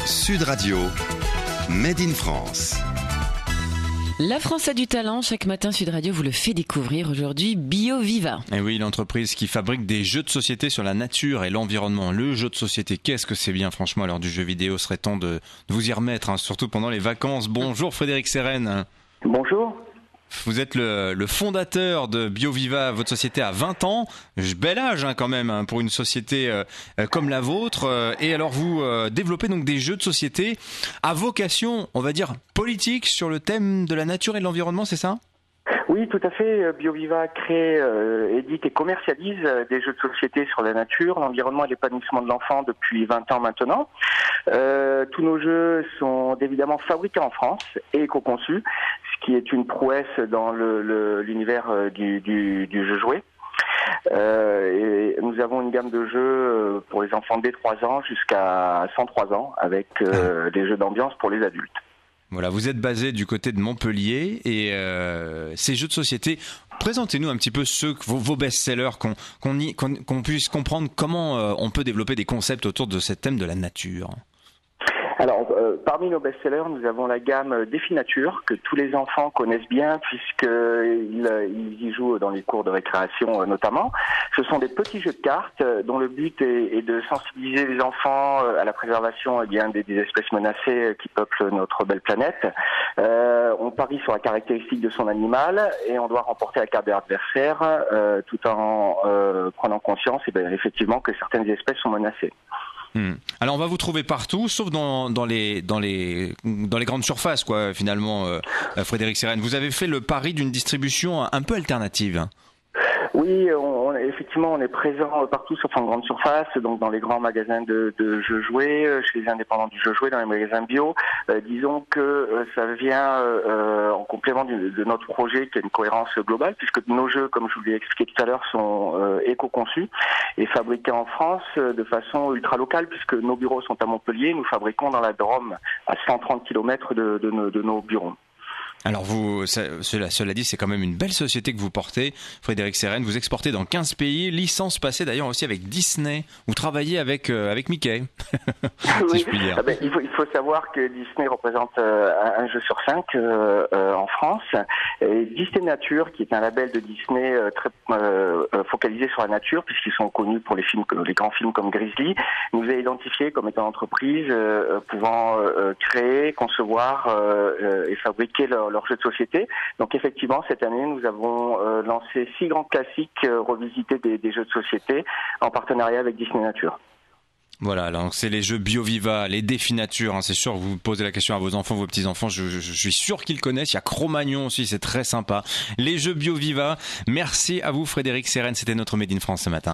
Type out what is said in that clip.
Sud Radio, Made in France. La France a du talent, chaque matin Sud Radio vous le fait découvrir. Aujourd'hui, BioViva. Et oui, l'entreprise qui fabrique des jeux de société sur la nature et l'environnement. Le jeu de société, qu'est-ce que c'est bien, franchement, à l'heure du jeu vidéo, serait temps de vous y remettre, surtout pendant les vacances. Bonjour Frédéric Sérène. Bonjour. Vous êtes le fondateur de BioViva, votre société a 20 ans, bel âge quand même pour une société comme la vôtre. Et alors vous développez donc des jeux de société à vocation, on va dire, politique sur le thème de la nature et de l'environnement, c'est ça ? Oui, tout à fait. BioViva crée, édite et commercialise des jeux de société sur la nature, l'environnement et l'épanouissement de l'enfant depuis 20 ans maintenant. Tous nos jeux sont évidemment fabriqués en France et éco-conçus, ce qui est une prouesse dans l'univers du jeu jouet. Et nous avons une gamme de jeux pour les enfants dès 3 ans jusqu'à 103 ans avec des jeux d'ambiance pour les adultes. Voilà, vous êtes basé du côté de Montpellier et ces jeux de société, présentez-nous un petit peu vos best-sellers, qu'on puisse comprendre comment on peut développer des concepts autour de ce thème de la nature. Alors, parmi nos best-sellers, nous avons la gamme Défi Nature, que tous les enfants connaissent bien, puisqu'ils y jouent dans les cours de récréation notamment. Ce sont des petits jeux de cartes dont le but est de sensibiliser les enfants à la préservation des espèces menacées qui peuplent notre belle planète. On parie sur la caractéristique de son animal et on doit remporter la carte de l'adversaire tout en prenant conscience effectivement que certaines espèces sont menacées. Alors on va vous trouver partout, sauf dans les grandes surfaces, quoi. Finalement, Frédéric Sérène, vous avez fait le pari d'une distribution un peu alternative. Oui, effectivement, on est présent partout, sauf en grande surface, donc dans les grands magasins de jeux jouets, chez les indépendants du jeu jouet, dans les magasins bio. Disons que ça vient en complément de notre projet qui a une cohérence globale, puisque nos jeux, comme je vous l'ai expliqué tout à l'heure, sont éco-conçus et fabriqués en France de façon ultra locale, puisque nos bureaux sont à Montpellier, nous fabriquons dans la Drôme, à 130 km de nos bureaux. Alors cela dit, c'est quand même une belle société que vous portez, Frédéric Sérène. Vous exportez dans 15 pays, licence passée d'ailleurs aussi avec Disney. Vous travaillez avec Mickey, si je puis dire. Il faut savoir que Disney représente un jeu sur 5 en France. Et Disney Nature, qui est un label de Disney très focalisé sur la nature, puisqu'ils sont connus pour les grands films comme Grizzly, nous a identifiés comme étant une entreprise pouvant créer, concevoir et fabriquer leur jeu de société. Donc effectivement, cette année, nous avons lancé 6 grands classiques revisités des jeux de société en partenariat avec Disney Nature. Voilà, donc c'est les jeux BioViva, les défis nature, c'est sûr, vous posez la question à vos enfants, vos petits-enfants, je suis sûr qu'ils connaissent. Il y a Cro-Magnon aussi, c'est très sympa. Les jeux BioViva. Merci à vous Frédéric Sérène, c'était notre Made in France ce matin.